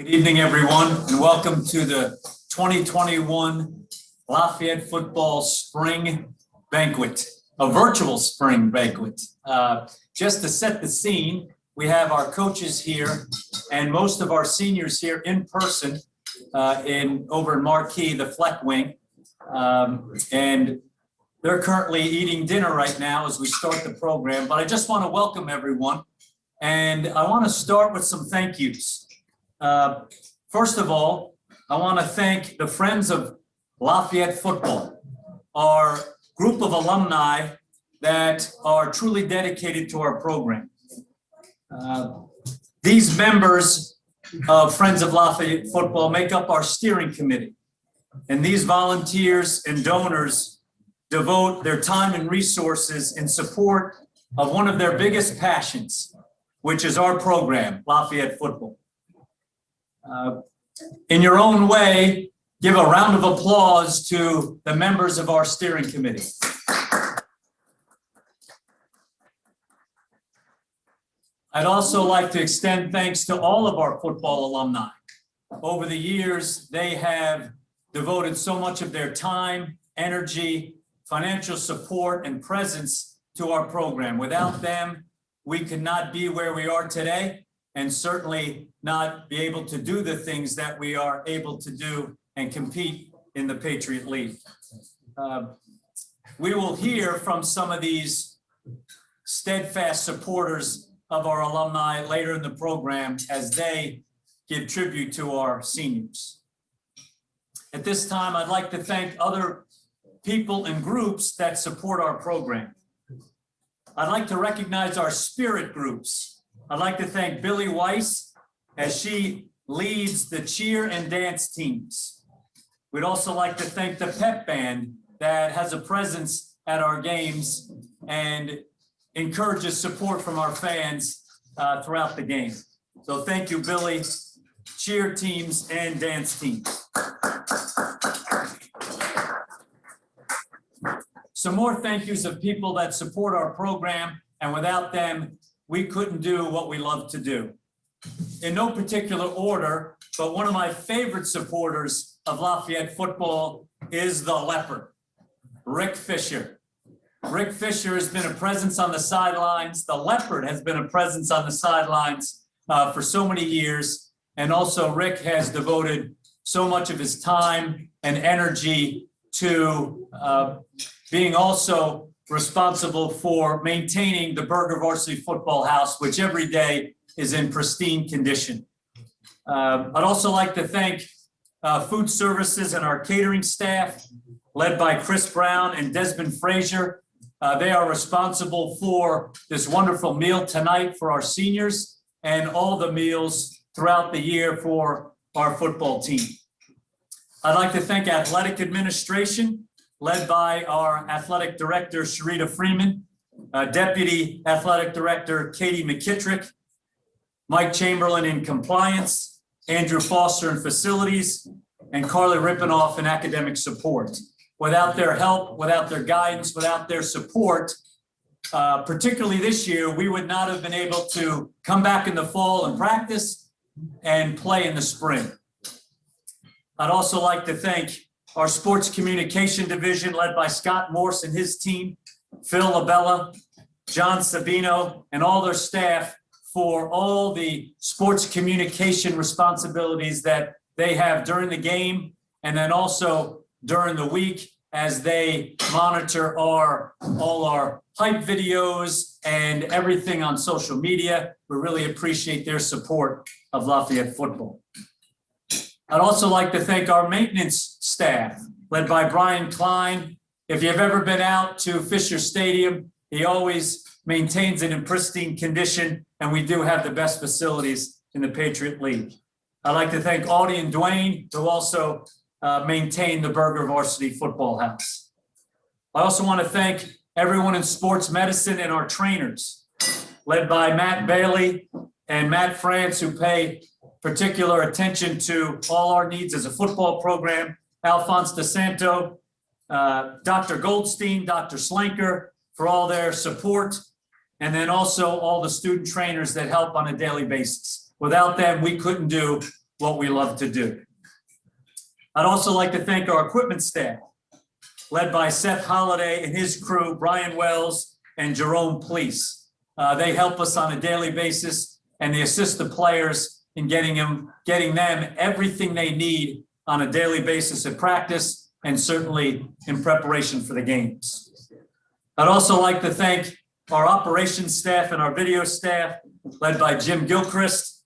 Good evening, everyone, and welcome to the 2021 Lafayette Football Spring Banquet, a virtual spring banquet. Just to set the scene, we have our coaches here and most of our seniors here in person over in Marquee, the Fleck Wing. And they're currently eating dinner right now as we start the program, but I just want to welcome everyone. And I want to start with some thank yous. First of all, I want to thank the Friends of Lafayette Football, our group of alumni that are truly dedicated to our program. These members of Friends of Lafayette Football make up our steering committee. And these volunteers and donors devote their time and resources in support of one of their biggest passions, which is our program, Lafayette Football. In your own way, give a round of applause to the members of our steering committee. I'd also like to extend thanks to all of our football alumni. Over the years, they have devoted so much of their time, energy, financial support, and presence to our program. Without them, we could not be where we are today, and certainly not be able to do the things that we are able to do and compete in the Patriot League. We will hear from some of these steadfast supporters of our alumni later in the program as they give tribute to our seniors. At this time, I'd like to thank other people and groups that support our program. I'd like to recognize our spirit groups. I'd like to thank Billy Weiss as she leads the cheer and dance teams. We'd also like to thank the pep band that has a presence at our games and encourages support from our fans throughout the game. So thank you, Billy, cheer teams and dance teams. Some more thank yous of people that support our program, and without them, we couldn't do what we love to do. In no particular order, but one of my favorite supporters of Lafayette football is the Leopard, Rick Fisher. Rick Fisher has been a presence on the sidelines. The Leopard has been a presence on the sidelines for so many years. And also Rick has devoted so much of his time and energy to being also responsible for maintaining the Burger Varsity Football House, which every day is in pristine condition. I'd also like to thank food services and our catering staff, led by Chris Brown and Desmond Frazier. They are responsible for this wonderful meal tonight for our seniors and all the meals throughout the year for our football team. I'd like to thank athletic administration, led by our athletic director, Sharita Freeman, deputy athletic director, Katie McKittrick, Mike Chamberlain in compliance, Andrew Foster in facilities, and Carly Rippenoff in academic support. Without their help, without their guidance, without their support, particularly this year, we would not have been able to come back in the fall and practice and play in the spring. I'd also like to thank our sports communication division, led by Scott Morse and his team, Phil Labella, John Sabino, and all their staff for all the sports communication responsibilities that they have during the game and then also during the week as they monitor all our hype videos and everything on social media. We really appreciate their support of Lafayette football. I'd also like to thank our maintenance staff, led by Brian Klein. If you've ever been out to Fisher Stadium, he always maintains it in pristine condition, and we do have the best facilities in the Patriot League. I'd like to thank Audie and Dwayne, who also maintain the Burger Varsity Football House. I also want to thank everyone in sports medicine and our trainers, led by Matt Bailey and Matt France, who pay particular attention to all our needs as a football program, Alphonse DeSanto, Dr. Goldstein, Dr. Slanker, for all their support, and then also all the student trainers that help on a daily basis. Without them, we couldn't do what we love to do. I'd also like to thank our equipment staff, led by Seth Holliday and his crew, Brian Wells and Jerome Please. They help us on a daily basis, and they assist the players in getting them everything they need on a daily basis at practice and certainly in preparation for the games. I'd also like to thank our operations staff and our video staff, led by Jim Gilchrist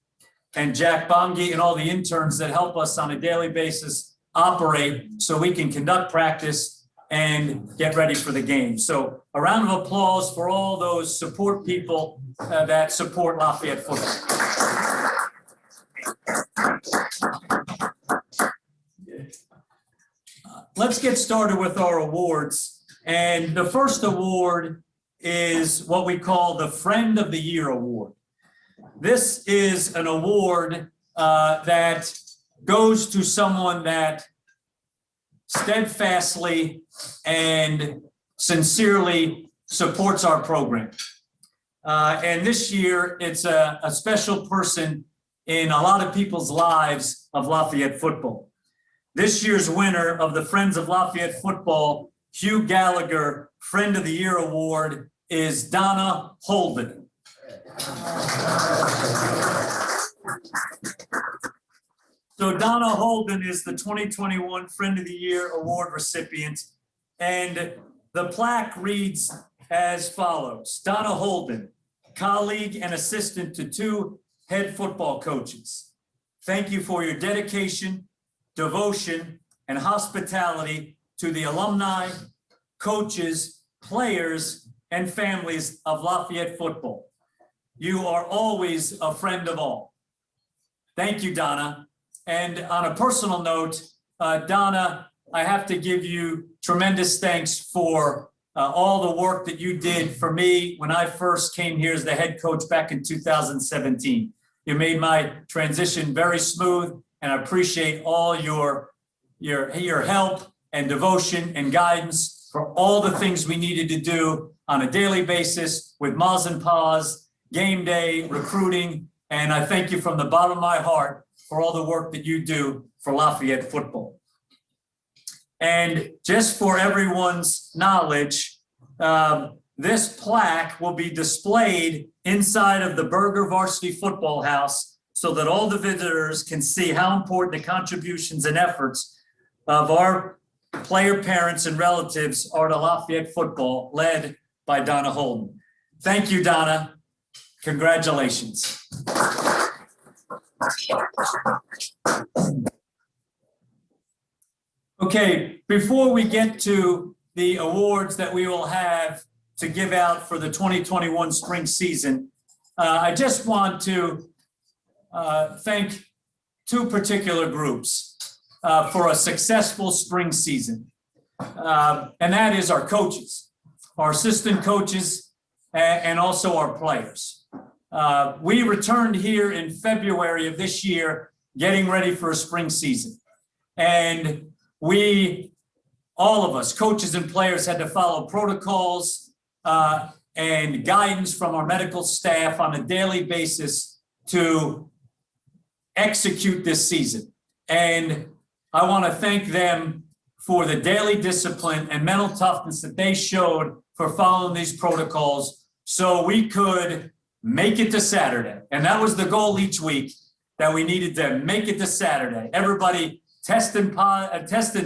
and Jack Bongi, and all the interns that help us on a daily basis operate so we can conduct practice and get ready for the game. So a round of applause for all those support people that support Lafayette football. Let's get started with our awards. And the first award is what we call the Friend of the Year Award. This is an award that goes to someone that steadfastly and sincerely supports our program. And this year, it's a special person in a lot of people's lives of Lafayette football. This year's winner of the Friends of Lafayette Football, Hugh Gallagher Friend of the Year Award, is Donna Holden. So Donna Holden is the 2021 Friend of the Year Award recipient, and the plaque reads as follows: Donna Holden, colleague and assistant to 2 head football coaches. Thank you for your dedication, devotion, and hospitality to the alumni, coaches, players, and families of Lafayette football. You are always a friend of all. Thank you, Donna. And on a personal note, Donna, I have to give you tremendous thanks for all the work that you did for me when I first came here as the head coach back in 2017. You made my transition very smooth, and I appreciate all your help and devotion and guidance for all the things we needed to do on a daily basis with Moz and Paz, game day, recruiting, and I thank you from the bottom of my heart for all the work that you do for Lafayette football. And just for everyone's knowledge, this plaque will be displayed inside of the Berger Varsity Football House so that all the visitors can see how important the contributions and efforts of our player parents and relatives are to Lafayette football, led by Donna Holden. Thank you, Donna. Congratulations. Okay, before we get to the awards that we will have to give out for the 2021 spring season, I just want to thank 2 particular groups for a successful spring season. And that is our coaches, our assistant coaches, and also our players. We returned here in February of this year, getting ready for a spring season. And all of us, coaches and players, had to follow protocols and guidance from our medical staff on a daily basis to execute this season. And I want to thank them for the daily discipline and mental toughness that they showed for following these protocols so we could make it to Saturday. And that was the goal each week, that we needed to make it to Saturday. Everybody tested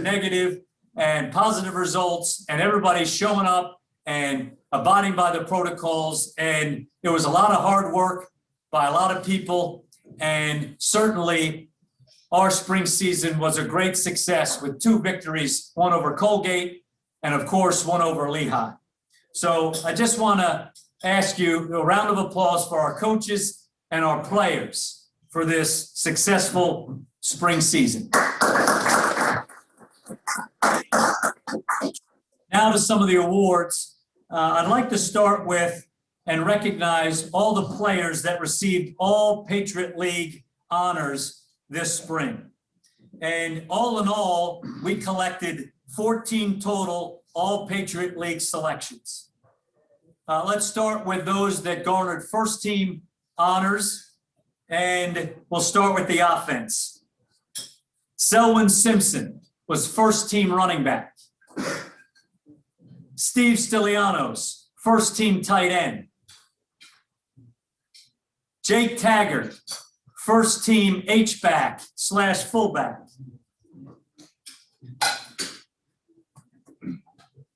negative and positive results, and everybody showing up and abiding by the protocols. And it was a lot of hard work by a lot of people. And certainly our spring season was a great success with 2 victories, one over Colgate and of course one over Lehigh. So I just want to ask you a round of applause for our coaches and our players for this successful spring season. Now to some of the awards. I'd like to start with and recognize all the players that received all Patriot League honors this spring. And all in all, we collected 14 total all Patriot League selections. Let's start with those that garnered first team honors, and we'll start with the offense. Selwyn Simpson was first team running back. Steve Stylianos, first team tight end. Jake Taggart, first team H-back / fullback.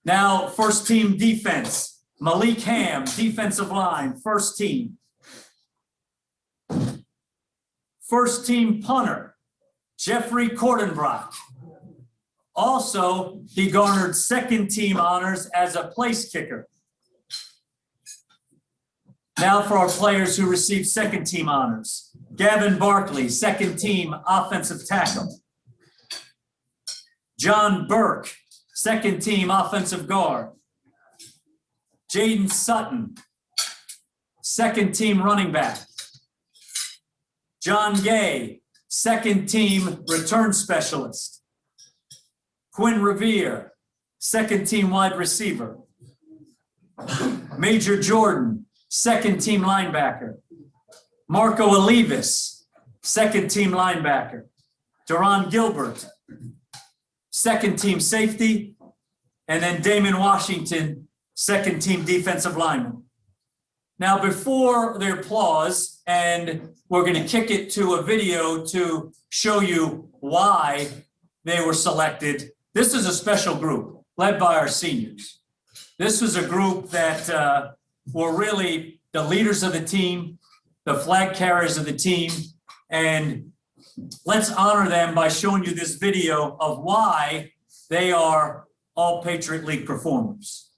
Now, first team defense, Malik Ham, defensive line, first team. First team punter, Jeffrey Kordenbrock. Also, he garnered second team honors as a place kicker. Now for our players who received second team honors. Gavin Barkley, second team offensive tackle. John Burke, second team offensive guard. Jaden Sutton, second team running back. John Gay, second team return specialist. Quinn Revere, second team wide receiver. Major Jordan, second team linebacker. Marco Olivas, second team linebacker. Duron Gilbert, second team safety. And then Damon Washington, second team defensive lineman. Now, before the applause, and we're going to kick it to a video to show you why they were selected. This is a special group led by our seniors. This was a group that were really the leaders of the team, the flag carriers of the team, and let's honor them by showing you this video of why they are all Patriot League performers.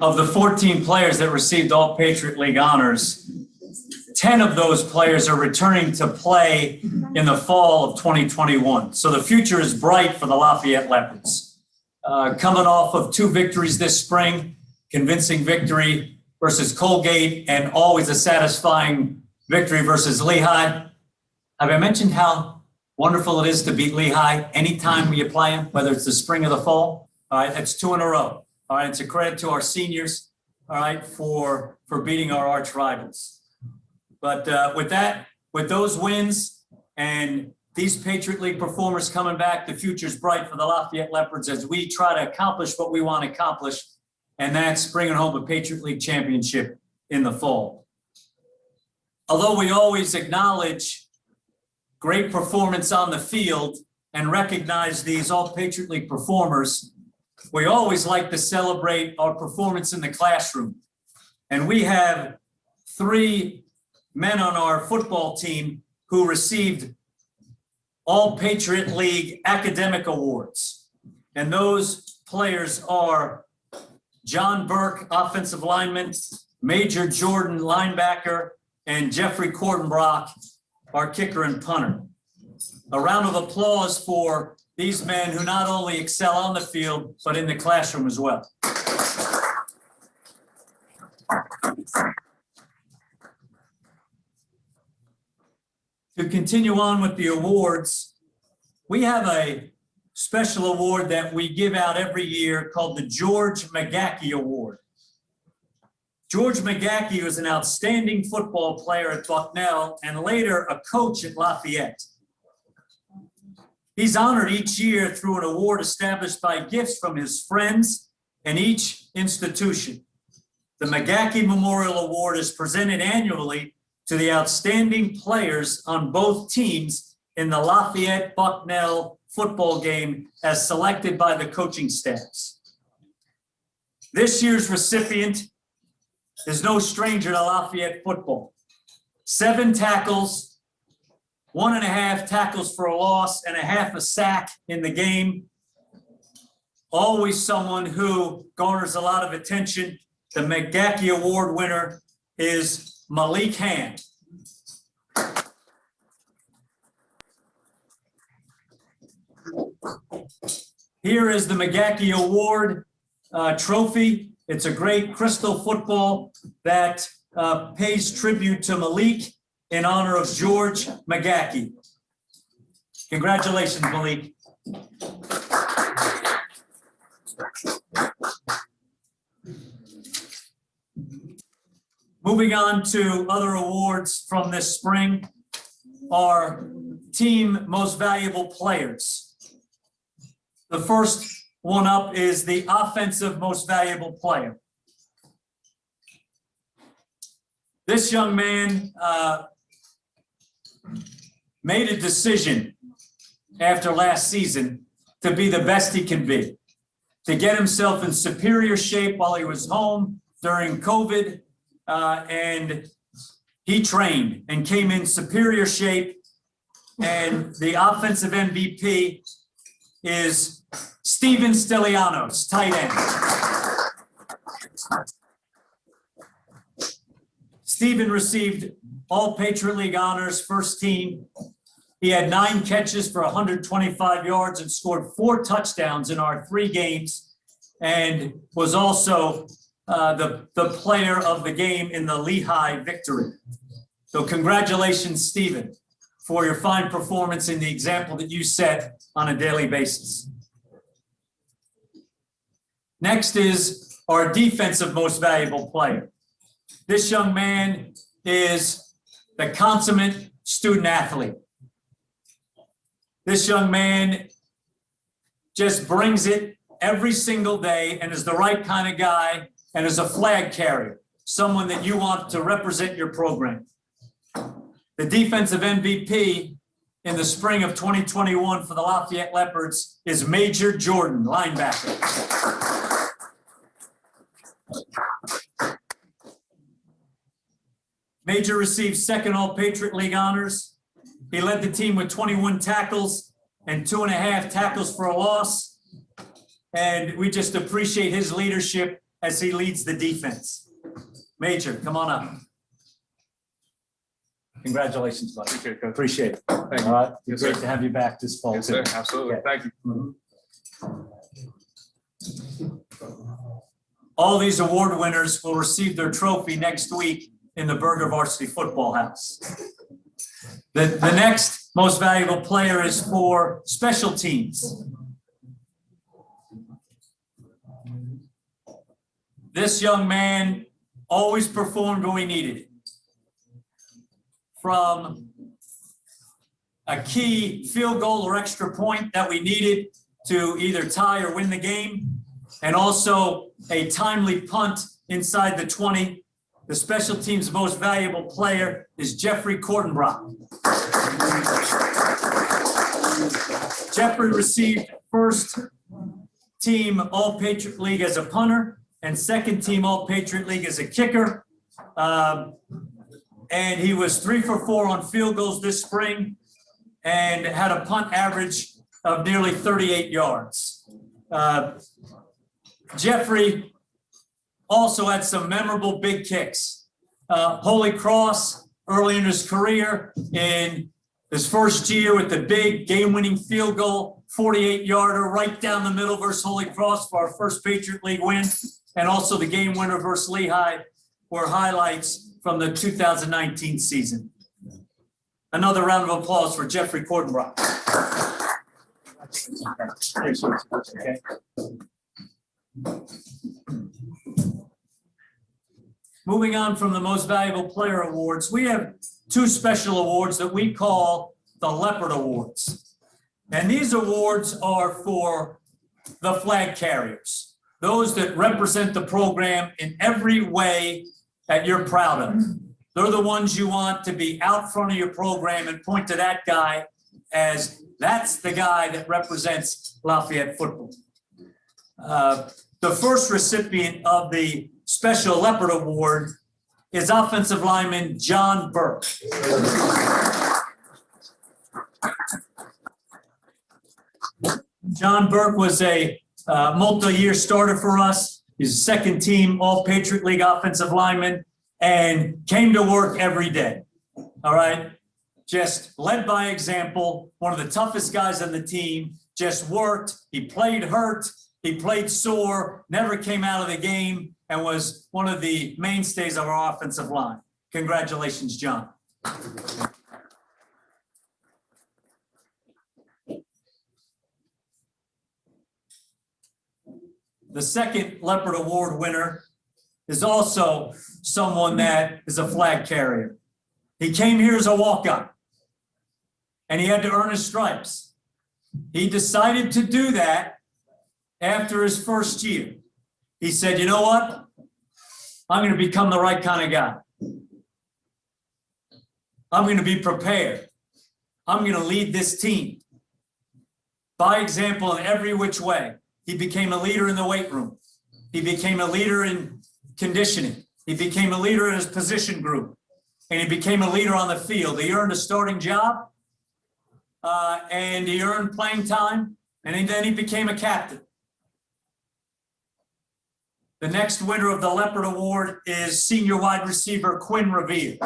Of the 14 players that received all Patriot League honors, 10 of those players are returning to play in the fall of 2021. So the future is bright for the Lafayette Leopards. Coming off of 2 victories this spring, convincing victory versus Colgate and always a satisfying victory versus Lehigh. Have I mentioned how wonderful it is to beat Lehigh anytime you play them, whether it's the spring or the fall? All right, that's 2 in a row. All right, it's a credit to our seniors, all right, for beating our arch rivals. But with those wins and these Patriot League performers coming back, the future's bright for the Lafayette Leopards as we try to accomplish what we want to accomplish, and that's bringing home a Patriot League championship in the fall. Although we always acknowledge great performance on the field and recognize these all Patriot League performers, we always like to celebrate our performance in the classroom. And we have 3 men on our football team who received all Patriot League academic awards. And those players are John Burke, offensive lineman, Major Jordan, linebacker, and Jeffrey Cordenbrock, our kicker and punter. A round of applause for these men who not only excel on the field, but in the classroom as well. To continue on with the awards, we have a special award that we give out every year called the George McGackey Award. George McGackey was an outstanding football player at Bucknell and later a coach at Lafayette. He's honored each year through an award established by gifts from his friends and each institution. The McGackey Memorial Award is presented annually to the outstanding players on both teams in the Lafayette-Bucknell football game as selected by the coaching staffs. This year's recipient is no stranger to Lafayette football. 7 tackles, 1.5 tackles for a loss, and 1/2 a sack in the game. Always someone who garners a lot of attention. The McGackey Award winner is Malik Hand. Here is the McGackey Award trophy. It's a great crystal football that pays tribute to Malik in honor of George McGackey. Congratulations, Malik. Moving on to other awards from this spring, our team most valuable players. The first one up is the offensive most valuable player. This young man made a decision after last season to be the best he can be, to get himself in superior shape while he was home during COVID. And he trained and came in superior shape. And the offensive MVP is Steven Stelianos, tight end. Steven received all Patriot League honors, first team. He had 9 catches for 125 yards and scored 4 touchdowns in our 3 games, and was also the player of the game in the Lehigh victory. So congratulations, Stephen, for your fine performance and the example that you set on a daily basis. Next is our defensive most valuable player. This young man is the consummate student athlete. This young man just brings it every single day and is the right kind of guy and is a flag carrier, someone that you want to represent your program. The defensive MVP in the spring of 2021 for the Lafayette Leopards is Major Jordan, linebacker. Major received 2nd All-Patriot League honors. He led the team with 21 tackles and 2.5 tackles for a loss. and we just appreciate his leadership as he leads the defense. Major, come on up. Congratulations, buddy. Appreciate it, Coach. Appreciate it. Thank you. All right, Yes, great sir. to have you back this fall. Yes, too. sir. Absolutely. Okay. Thank you. All these award winners will receive their trophy next week in the Berger Varsity Football House. The next most valuable player is for special teams. This young man always performed when we needed it. From a key field goal or extra point that we needed to either tie or win the game, and also a timely punt inside the 20. The special team's most valuable player is Jeffrey Kortenbrock. Jeffrey received first team All-Patriot League as a punter and second team All-Patriot League as a kicker. And he was 3 for 4 on field goals this spring and had a punt average of nearly 38 yards. Jeffrey also had some memorable big kicks. Holy Cross early in his career, in his first year with the big game-winning field goal, 48-yarder right down the middle versus Holy Cross for our first Patriot League win, and also the game winner versus Lehigh were highlights from the 2019 season. Another round of applause for Jeffrey Kortenbrock. Okay. Moving on from the most valuable player awards, we have 2 special awards that we call the Leopard Awards. And these awards are for the flag carriers, those that represent the program in every way that you're proud of. They're the ones you want to be out front of your program and point to that guy as that's the guy that represents Lafayette football. The first recipient of the Special Leopard Award is offensive lineman John Burke. John Burke was a multi-year starter for us. He's a second team All-Patriot League offensive lineman and came to work every day. All right. Just led by example, one of the toughest guys on the team, just worked. He played hurt. He played sore, never came out of the game, and was one of the mainstays of our offensive line. Congratulations, John. The second Leopard Award winner is also someone that is a flag carrier. He came here as a walk-on, and he had to earn his stripes. He decided to do that after his first year. He said, you know what? I'm going to become the right kind of guy. I'm going to be prepared. I'm going to lead this team. By example, in every which way. He became a leader in the weight room. He became a leader in conditioning. He became a leader in his position group. And he became a leader on the field. He earned a starting job. And he earned playing time. And then he became a captain. The next winner of the Leopard Award is senior wide receiver Quinn Revere.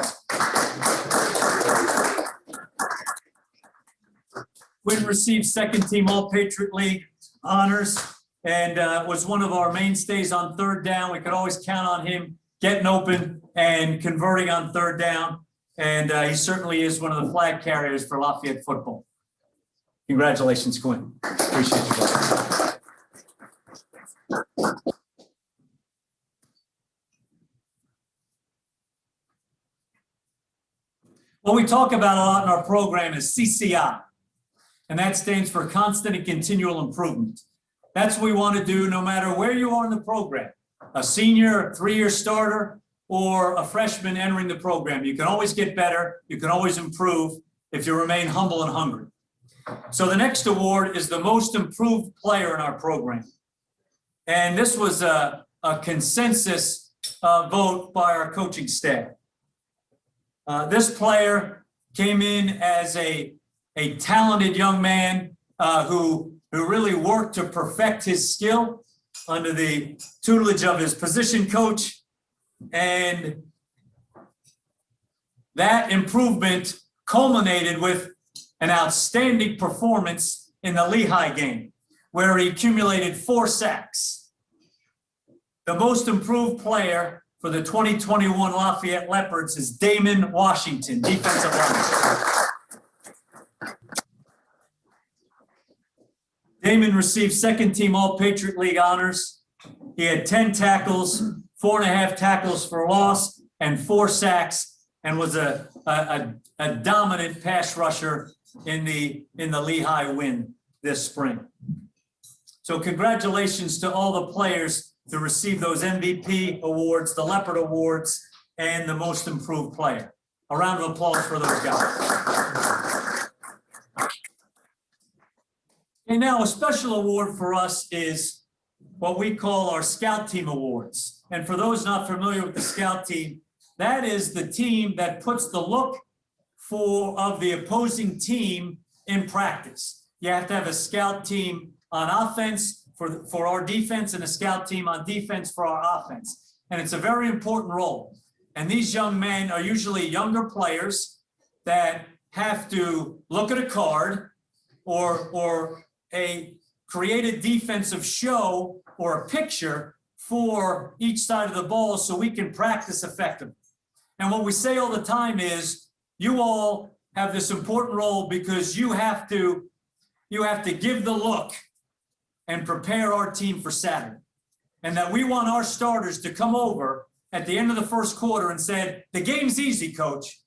Quinn received second team All-Patriot League honors and was one of our mainstays on third down. We could always count on him getting open and converting on third down. And he certainly is one of the flag carriers for Lafayette football. Congratulations, Quinn. Appreciate you guys. What we talk about a lot in our program is CCI, and that stands for constant and continual improvement. That's what we want to do no matter where you are in the program, a senior, a 3-year starter, or a freshman entering the program. You can always get better. You can always improve if you remain humble and hungry. So the next award is the most improved player in our program. And this was a consensus vote by our coaching staff. This player came in as a talented young man who who really worked to perfect his skill under the tutelage of his position coach. And that improvement culminated with an outstanding performance in the Lehigh game, where he accumulated 4 sacks. The most improved player for the 2021 Lafayette Leopards is Damon Washington, defensive lineman. Damon received second-team All-Patriot League honors. He had 10 tackles, 4.5 tackles for loss, and 4 sacks, and was a dominant pass rusher in the Lehigh win this spring. So congratulations to all the players to receive those MVP awards, the Leopard Awards, and the Most Improved Player. A round of applause for those guys. And now a special award for us is what we call our Scout Team Awards. And for those not familiar with the Scout Team, that is the team that puts the look of the opposing team in practice. You have to have a scout team on offense for our defense and a scout team on defense for our offense. And it's a very important role. And these young men are usually younger players that have to look at a card or a created defensive show or a picture for each side of the ball so we can practice effectively. And what we say all the time is, you all have this important role because you have to give the look and prepare our team for Saturday. And that we want our starters to come over at the end of the first quarter and said, the game's easy, coach,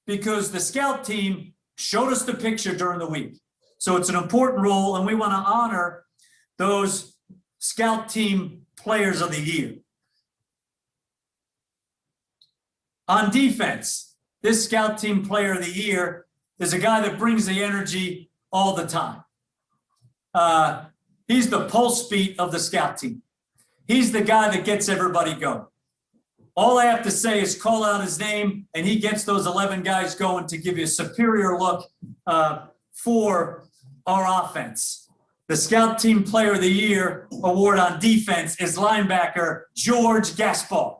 because the scout team showed us the picture during the week. So it's an important role, and we want to honor those scout team players of the year. On defense, this scout team player of the year is a guy that brings the energy all the time. He's the pulse beat of the scout team. He's the guy that gets everybody going. All I have to say is call out his name, and he gets those 11 guys going to give you a superior look for our offense. The Scout Team Player of the Year award on defense is linebacker George Gaspar.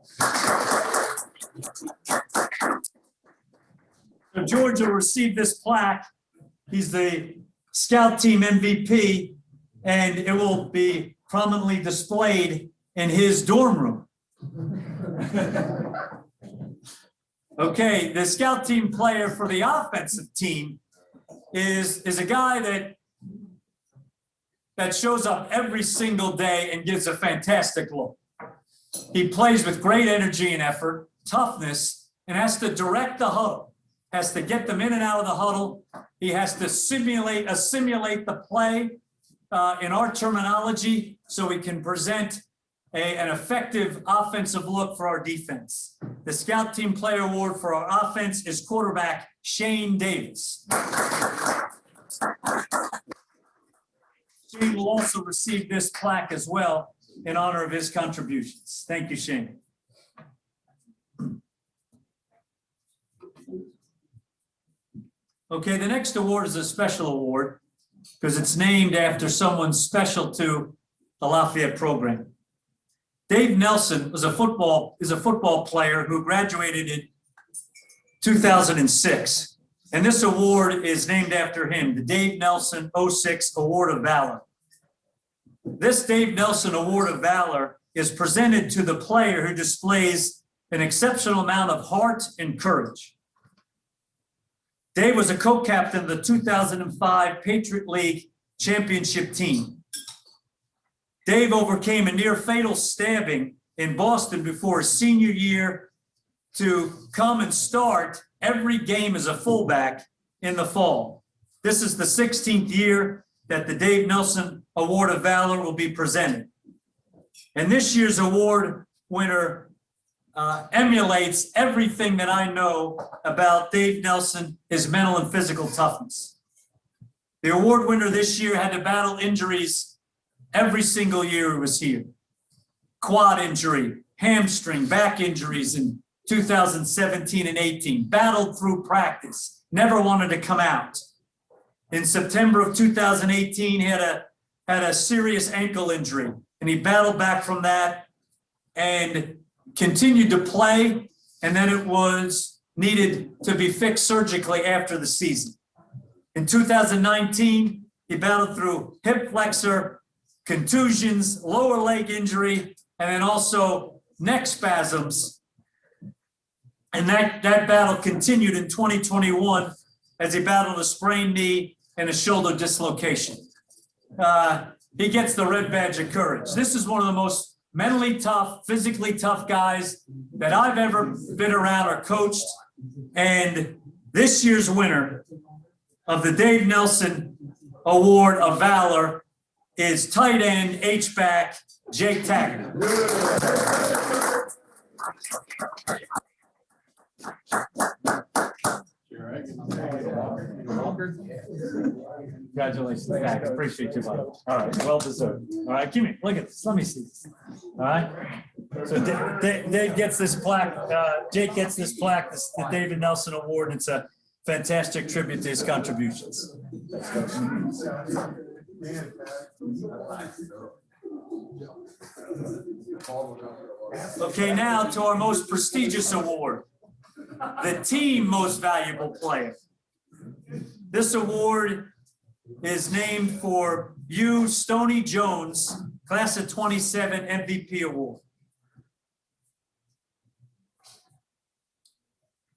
So George will receive this plaque. He's the Scout Team MVP, and it will be prominently displayed in his dorm room. Okay, the Scout Team Player for the offensive team is a guy that shows up every single day and gives a fantastic look. He plays with great energy and effort, toughness, and has to direct the huddle, has to get them in and out of the huddle. He has to assimilate the play in our terminology so we can present an effective offensive look for our defense. The Scout Team Player Award for our offense is quarterback Shane Davis. Shane will also receive this plaque as well in honor of his contributions. Thank you, Shane. Okay, the next award is a special award because it's named after someone special to the Lafayette program. Dave Nelson is a football player who graduated in 2006. And this award is named after him, the Dave Nelson 06 Award of Valor. This Dave Nelson Award of Valor is presented to the player who displays an exceptional amount of heart and courage. Dave was a co-captain of the 2005 Patriot League championship team. Dave overcame a near fatal stabbing in Boston before his senior year to come and start every game as a fullback in the fall. This is the 16th year that the Dave Nelson Award of Valor will be presented. And this year's award winner emulates everything that I know about Dave Nelson, his mental and physical toughness. The award winner this year had to battle injuries every single year he was here. Quad injury, hamstring, back injuries in 2017 and 18, battled through practice, never wanted to come out. In September of 2018, he had had a serious ankle injury, and he battled back from that and continued to play, and then it was needed to be fixed surgically after the season. In 2019, he battled through hip flexor, contusions, lower leg injury, and then also neck spasms. And that battle continued in 2021 as he battled a sprained knee and a shoulder dislocation. He gets the red badge of courage. This is one of the most mentally tough, physically tough guys that I've ever been around or coached. And this year's winner of the Dave Nelson Award of Valor is tight end H-back Jake Taggart. Congratulations, Taggart. Appreciate you, buddy. All right, well deserved. All right, give me, look at this. Let me see this. All right. So Dave gets this plaque. Jake gets this plaque. This is the David Nelson Award. And it's a fantastic tribute to his contributions. Okay, now to our most prestigious award, the team most valuable player. This award is named for you, Stoney Jones, class of 27 MVP award.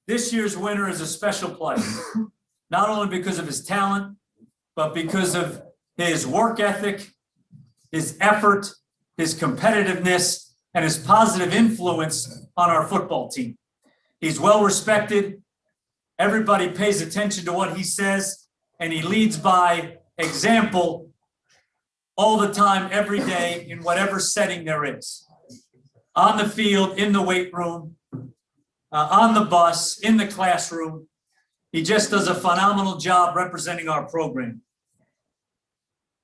This year's winner is a special player, not only because of his talent, but because of his work ethic, his effort, his competitiveness, and his positive influence on our football team. He's well respected. Everybody pays attention to what he says, and he leads by example all the time, every day, in whatever setting there is. On the field, in the weight room, on the bus, in the classroom. He just does a phenomenal job representing our program.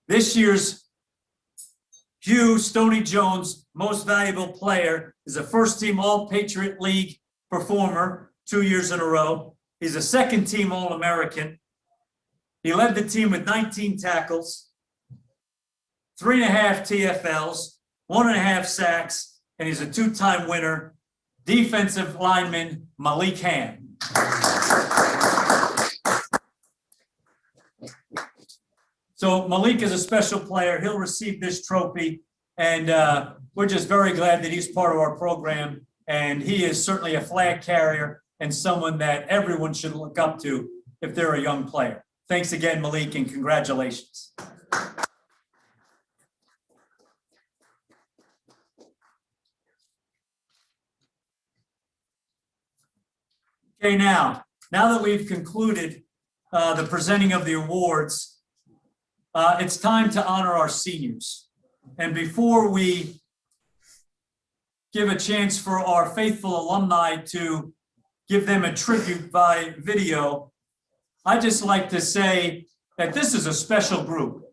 This year's Hugh Stoney Jones Most Valuable Player is a first-team All-Patriot League performer 2 years in a row. He's a second-team All-American. He led the team with 19 tackles, 3.5 TFLs, 1.5 sacks, and he's a two-time winner, defensive lineman Malik Ham. So Malik is a special player. He'll receive this trophy, and we're just very glad that he's part of our program. And he is certainly a flag carrier and someone that everyone should look up to if they're a young player. Thanks again, Malik, and congratulations. Okay, now that we've concluded the presenting of the awards, it's time to honor our seniors. And before we give a chance for our faithful alumni to give them a tribute by video, I'd just like to say that this is a special group.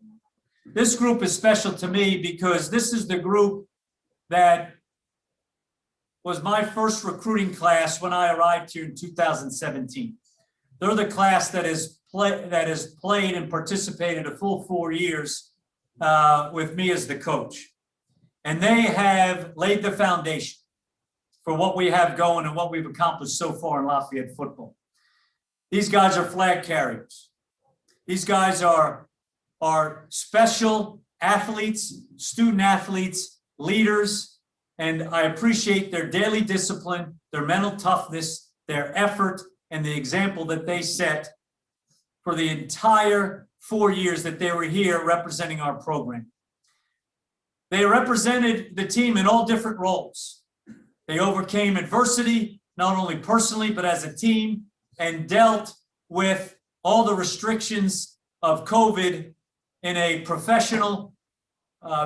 This group is special to me because this is the group that was my first recruiting class when I arrived here in 2017. They're the class that has played and participated a full 4 years with me as the coach. And they have laid the foundation for what we have going and what we've accomplished so far in Lafayette football. These guys are flag carriers. These guys are special athletes, student athletes, leaders, and I appreciate their daily discipline, their mental toughness, their effort, and the example that they set for the entire 4 years that they were here representing our program. They represented the team in all different roles. They overcame adversity, not only personally, but as a team, and dealt with all the restrictions of COVID in a professional,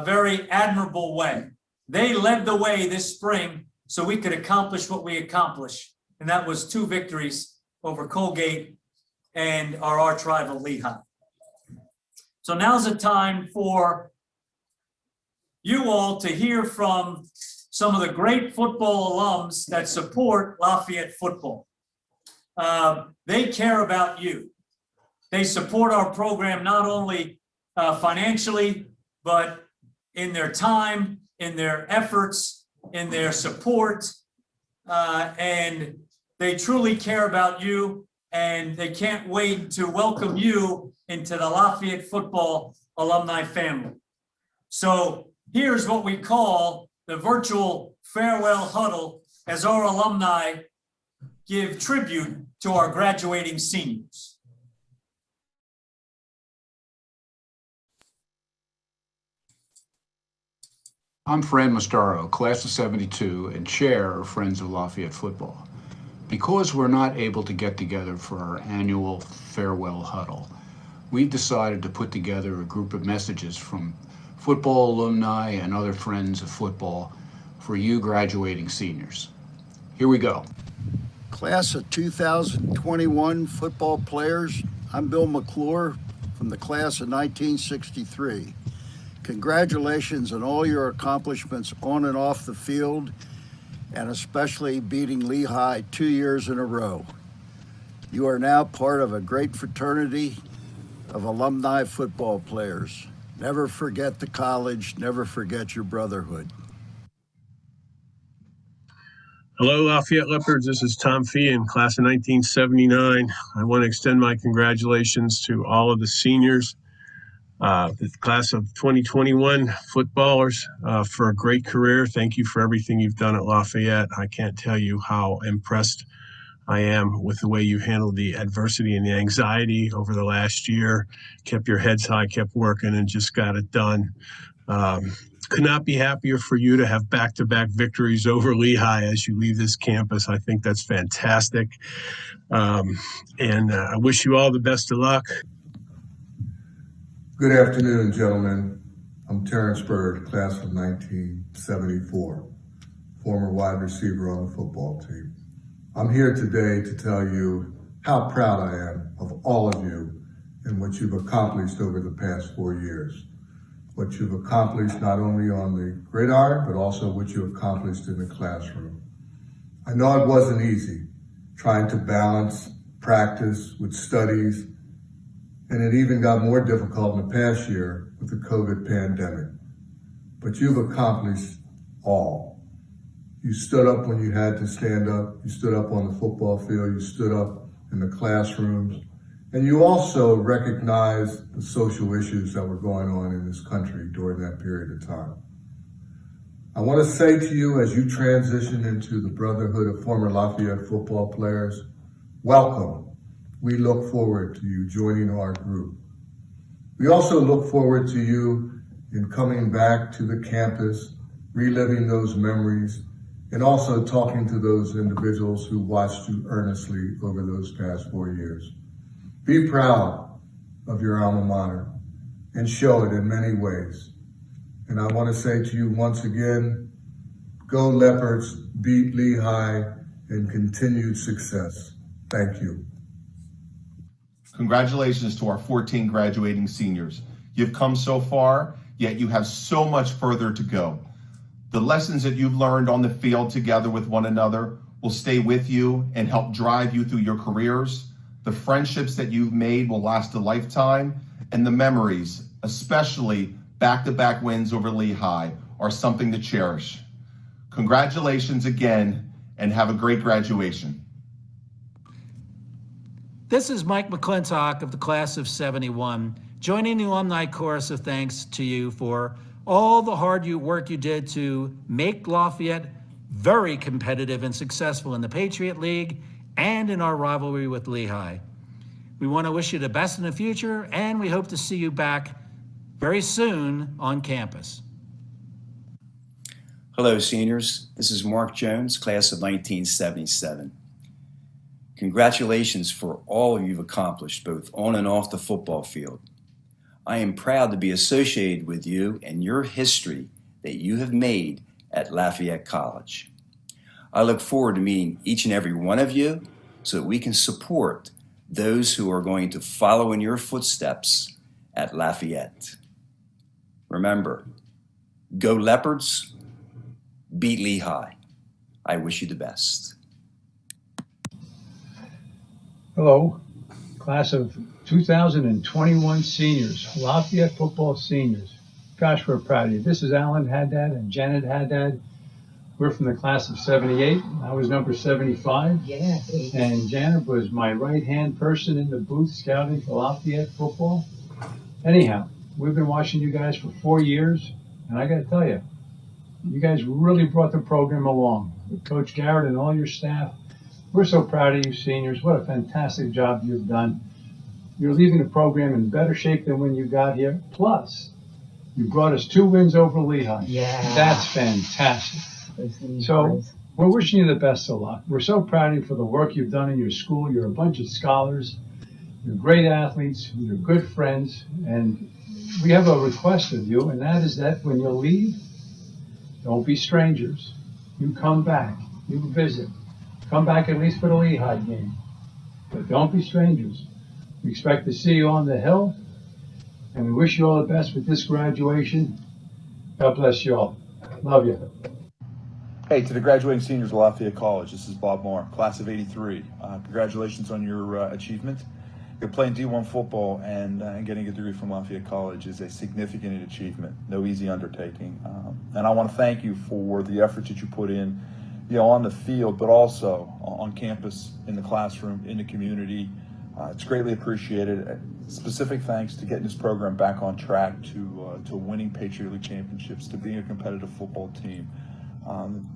very admirable way. They led the way this spring so we could accomplish what we accomplished, and that was 2 victories over Colgate and our arch rival Lehigh. So now's the time for you all to hear from some of the great football alums that support Lafayette football. They care about you. They support our program not only financially, but in their time, in their efforts, in their support, and they truly care about you, and they can't wait to welcome you into the Lafayette football alumni family. So here's what we call the virtual farewell huddle as our alumni give tribute to our graduating seniors. I'm Fran Mastaro, class of '72 and chair of Friends of Lafayette Football. Because we're not able to get together for our annual farewell huddle, we've decided to put together a group of messages from football alumni and other friends of football for you graduating seniors. Here we go. Class of 2021 football players, I'm Bill McClure from the class of 1963. Congratulations on all your accomplishments on and off the field, and especially beating Lehigh 2 years in a row. You are now part of a great fraternity of alumni football players. Never forget the college, never forget your brotherhood. Hello, Lafayette Leopards. This is Tom Feehan, class of 1979. I want to extend my congratulations to all of the seniors, the class of 2021 footballers, for a great career. Thank you for everything you've done at Lafayette. I can't tell you how impressed I am with the way you handled the adversity and the anxiety over the last year, kept your heads high, kept working, and just got it done. Could not be happier for you to have back-to-back victories over Lehigh as you leave this campus. I think that's fantastic. And I wish you all the best of luck. Good afternoon, gentlemen. I'm Terrence Bird, class of 1974, former wide receiver on the football team. I'm here today to tell you how proud I am of all of you and what you've accomplished over the past 4 years. What you've accomplished not only on the gridiron, but also what you accomplished in the classroom. I know it wasn't easy trying to balance practice with studies, and it even got more difficult in the past year with the COVID pandemic. But you've accomplished all. You stood up when you had to stand up. You stood up on the football field. You stood up in the classrooms. And you also recognized the social issues that were going on in this country during that period of time. I want to say to you, as you transition into the brotherhood of former Lafayette football players, welcome. We look forward to you joining our group. We also look forward to you in coming back to the campus, reliving those memories, and also talking to those individuals who watched you earnestly over those past 4 years. Be proud of your alma mater and show it in many ways. And I want to say to you once again, go Leopards, beat Lehigh, and continued success. Thank you. Congratulations to our 14 graduating seniors. You've come so far, yet you have so much further to go. The lessons that you've learned on the field together with one another will stay with you and help drive you through your careers. The friendships that you've made will last a lifetime, and the memories, especially back-to-back wins over Lehigh, are something to cherish. Congratulations again, and have a great graduation. This is Mike McClintock of the class of '71, joining the alumni chorus of thanks to you for all the hard work you did to make Lafayette very competitive and successful in the Patriot League and in our rivalry with Lehigh. We want to wish you the best in the future, and we hope to see you back very soon on campus. Hello, seniors. This is Mark Jones, class of 1977. Congratulations for all you've accomplished, both on and off the football field. I am proud to be associated with you and your history that you have made at Lafayette College. I look forward to meeting each and every one of you so that we can support those who are going to follow in your footsteps at Lafayette. Remember, go Leopards, beat Lehigh. I wish you the best. Hello, class of 2021 seniors, Lafayette football seniors. Gosh, we're proud of you. This is Alan Haddad and Janet Haddad. We're from the class of 78. I was number 75. Yeah. And Janet was my right-hand person in the booth scouting for Lafayette football. Anyhow, we've been watching you guys for 4 years, and I got to tell you, you guys really brought the program along. With Coach Garrett and all your staff, we're so proud of you seniors. What a fantastic job you've done. You're leaving the program in better shape than when you got here. Plus, you brought us 2 wins over Lehigh. Yeah. That's fantastic. So we're wishing you the best of luck. We're so proud of you for the work you've done in your school. You're a bunch of scholars. You're great athletes. You're good friends. And we have a request of you, and that is that when you leave, don't be strangers. You come back. You visit. Come back at least for the Lehigh game. But don't be strangers. We expect to see you on the Hill, and we wish you all the best with this graduation. God bless you all. Love you. Hey, to the graduating seniors of Lafayette College, this is Bob Moore, class of '83. Congratulations on your achievement. You're playing D1 football and getting a degree from Lafayette College is a significant achievement, no easy undertaking. And I want to thank you for the effort that you put in, on the field, but also on campus, in the classroom, in the community. It's greatly appreciated. Specific thanks to getting this program back on track, to winning Patriot League championships, to being a competitive football team.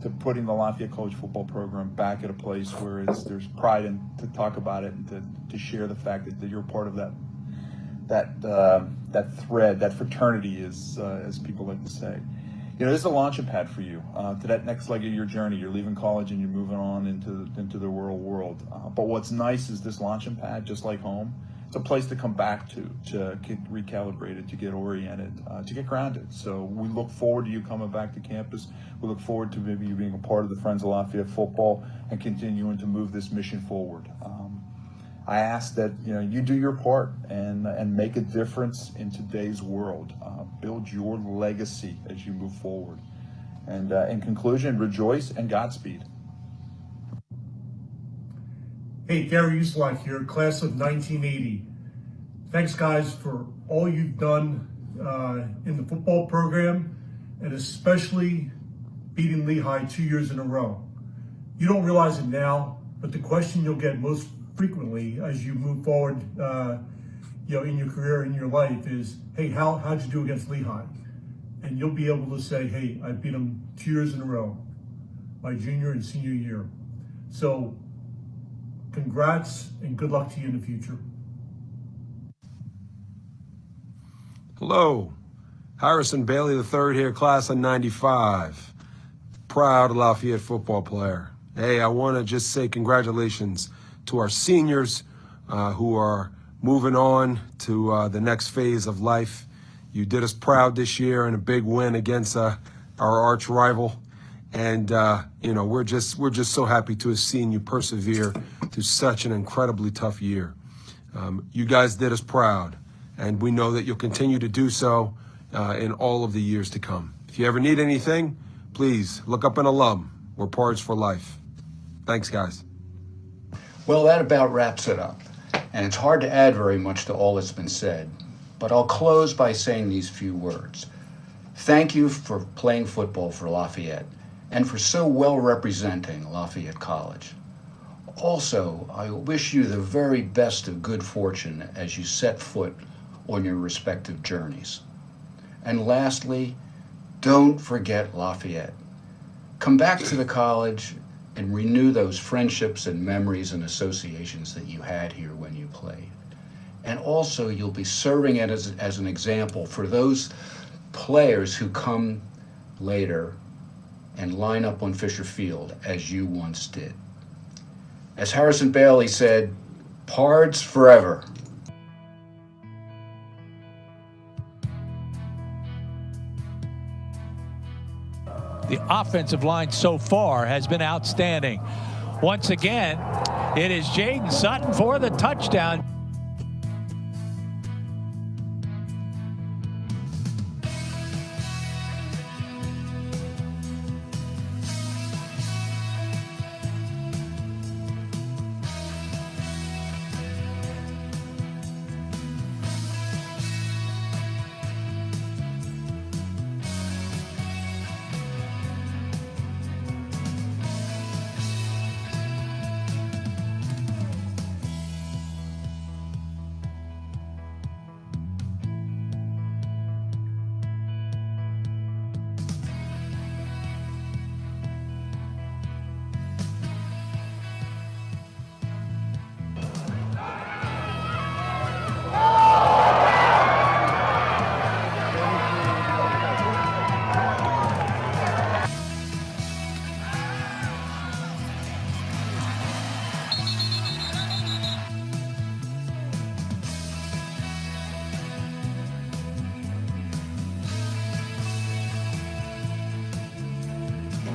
To putting the Lafayette College football program back at a place where there's pride in to talk about it and to share the fact that you're part of that thread, that fraternity, as people like to say. This is a launching pad for you to that next leg of your journey. You're leaving college and you're moving on into the real world. But what's nice is this launching pad, just like home, it's a place to come back to get recalibrated, to get oriented, to get grounded. So we look forward to you coming back to campus. We look forward to maybe you being a part of the Friends of Lafayette football and continuing to move this mission forward. I ask that you do your part and make a difference in today's world. Build your legacy as you move forward. And in conclusion, rejoice and Godspeed. Hey, Gary Uslock here, class of 1980. Thanks, guys, for all you've done in the football program, and especially beating Lehigh 2 years in a row. You don't realize it now, but the question you'll get most frequently as you move forward, in your career, in your life, is, hey, how'd you do against Lehigh? And you'll be able to say, hey, I beat them 2 years in a row, my junior and senior year. So, congrats and good luck to you in the future. Hello, Harrison Bailey III here, class of 95. Proud Lafayette football player. Hey, I want to just say congratulations to our seniors who are moving on to the next phase of life. You did us proud this year in a big win against our arch rival. And, we're just so happy to have seen you persevere through such an incredibly tough year. You guys did us proud, and we know that you'll continue to do so in all of the years to come. If you ever need anything, please look up an alum. We're parts for life. Thanks, guys. Well, that about wraps it up. And it's hard to add very much to all that's been said, but I'll close by saying these few words. Thank you for playing football for Lafayette and for so well representing Lafayette College. Also, I wish you the very best of good fortune as you set foot on your respective journeys. And lastly, don't forget Lafayette. Come back to the college and renew those friendships and memories and associations that you had here when you played. And also, you'll be serving it as an example for those players who come later and line up on Fisher Field as you once did. As Harrison Bailey said, Pards forever. The offensive line so far has been outstanding. Once again, it is Jaden Sutton for the touchdown.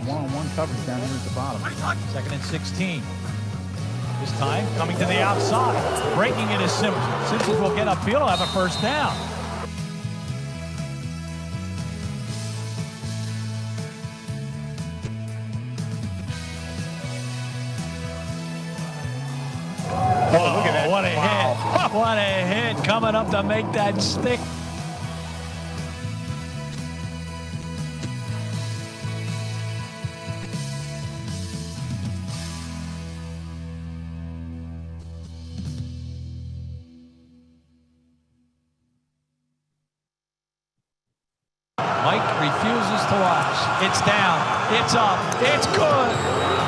one-on-one coverage down here at the bottom. 2nd and 16. This time coming to the outside. Breaking it is Simpson. Simpson will get upfield, have a first down. Oh, look at that. What a hit. What a hit coming up to make that stick. Mike refuses to watch. It's down. It's up. It's good.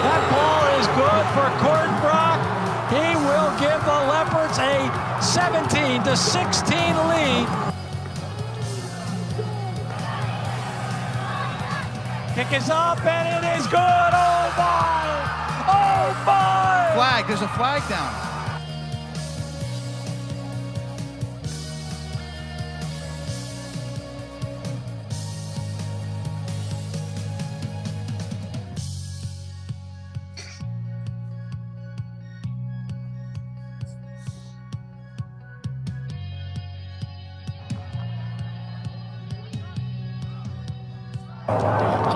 That ball is good for Gordon Brock. He will give the Leopards a 17-16 lead. Kick is up and it is good. Oh my! Oh my! Flag. There's a flag down.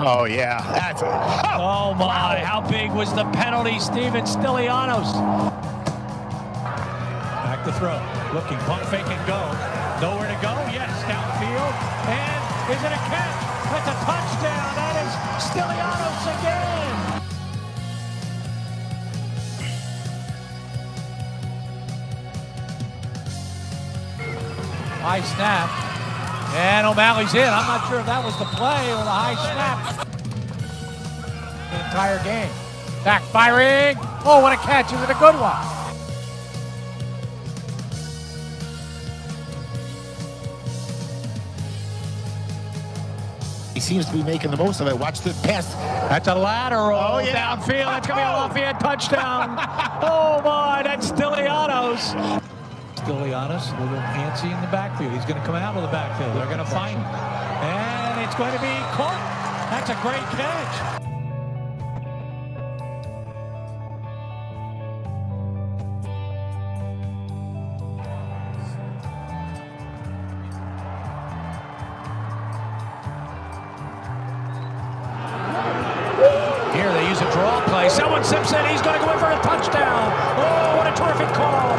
Oh, yeah. That's it. Oh, my. How big was the penalty, Steven Stylianos? Back to throw. Looking, pump fake and go. Nowhere to go. Yes, downfield. And is it a catch? That's a touchdown. That is Stylianos again. High snap. And O'Malley's in. I'm not sure if that was the play or the high snap. The entire game. Backfiring. Oh, what a catch. Is it a good one? He seems to be making the most of it. Watch the pass. That's a lateral. Oh, yeah. Downfield. That's going to be a Lafayette touchdown. Oh, my. That's Stylianos. Stylianos, a little antsy in the backfield. He's going to come out of the backfield. They're going to find him. And it's going to be caught. That's a great catch. Here they use a draw play. Selwyn Simpson, he's going to go in for a touchdown. Oh, what a terrific call.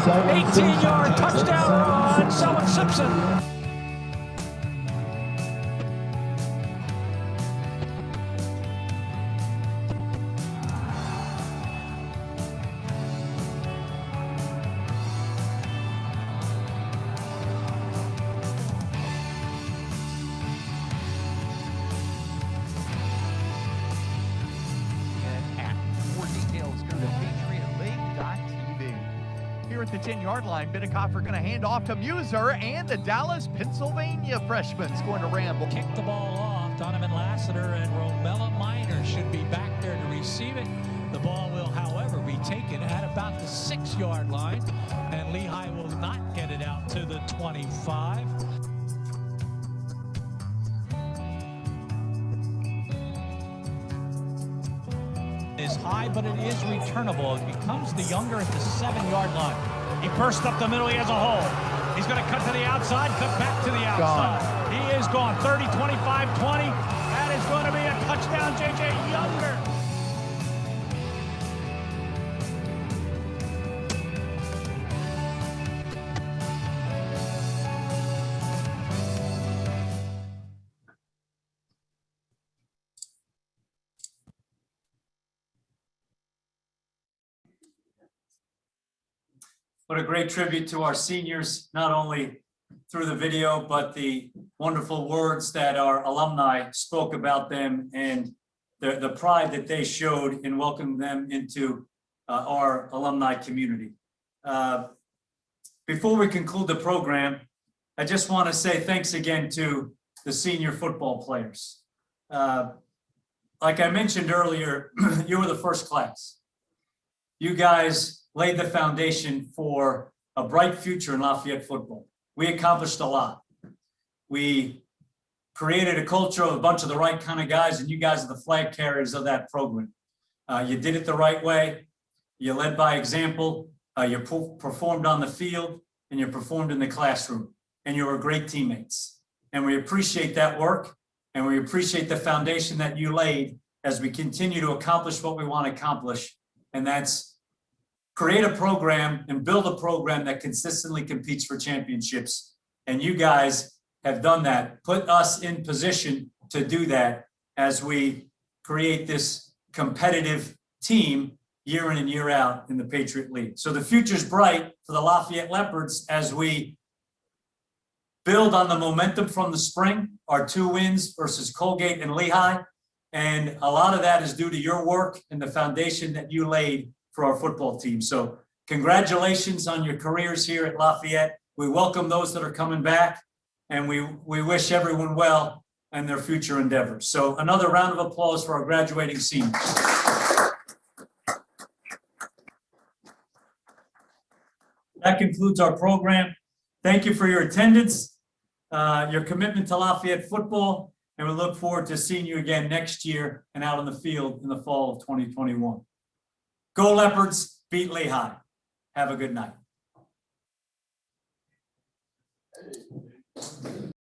18-yard touchdown run, Selwyn Simpson. At the 10-yard line, Binnikoff are going to hand off to Muser, and the Dallas, Pennsylvania freshman's going to ramble. Kick the ball off. Donovan Lassiter and Romella Minor should be back there to receive it. The ball will, however, be taken at about the 6-yard line, and Lehigh will not get it out to the 25. Is high, but it is returnable. It becomes the younger at the 7-yard line. He burst up the middle. He has a hole. He's going to cut to the outside, cut back to the outside. Gone. He is gone. 30, 25, 20. That is going to be a touchdown, J.J. Younger. What a great tribute to our seniors, not only through the video, but the wonderful words that our alumni spoke about them and the pride that they showed in welcoming them into our alumni community. Before we conclude the program, I just want to say thanks again to the senior football players. Like I mentioned earlier, you were the first class. You guys laid the foundation for a bright future in Lafayette football. We accomplished a lot. We created a culture of a bunch of the right kind of guys, and you guys are the flag carriers of that program. You did it the right way. You led by example. You performed on the field, and you performed in the classroom, and you were great teammates. And we appreciate that work, and we appreciate the foundation that you laid as we continue to accomplish what we want to accomplish, and that's create a program and build a program that consistently competes for championships. And you guys have done that, put us in position to do that as we create this competitive team year in and year out in the Patriot League. So the future's bright for the Lafayette Leopards as we build on the momentum from the spring, our 2 wins versus Colgate and Lehigh. And a lot of that is due to your work and the foundation that you laid for our football team. So congratulations on your careers here at Lafayette. We welcome those that are coming back, and we wish everyone well in their future endeavors. So another round of applause for our graduating seniors. That concludes our program. Thank you for your attendance, your commitment to Lafayette football, and we look forward to seeing you again next year and out on the field in the fall of 2021. Go Leopards, beat Lehigh. Have a good night.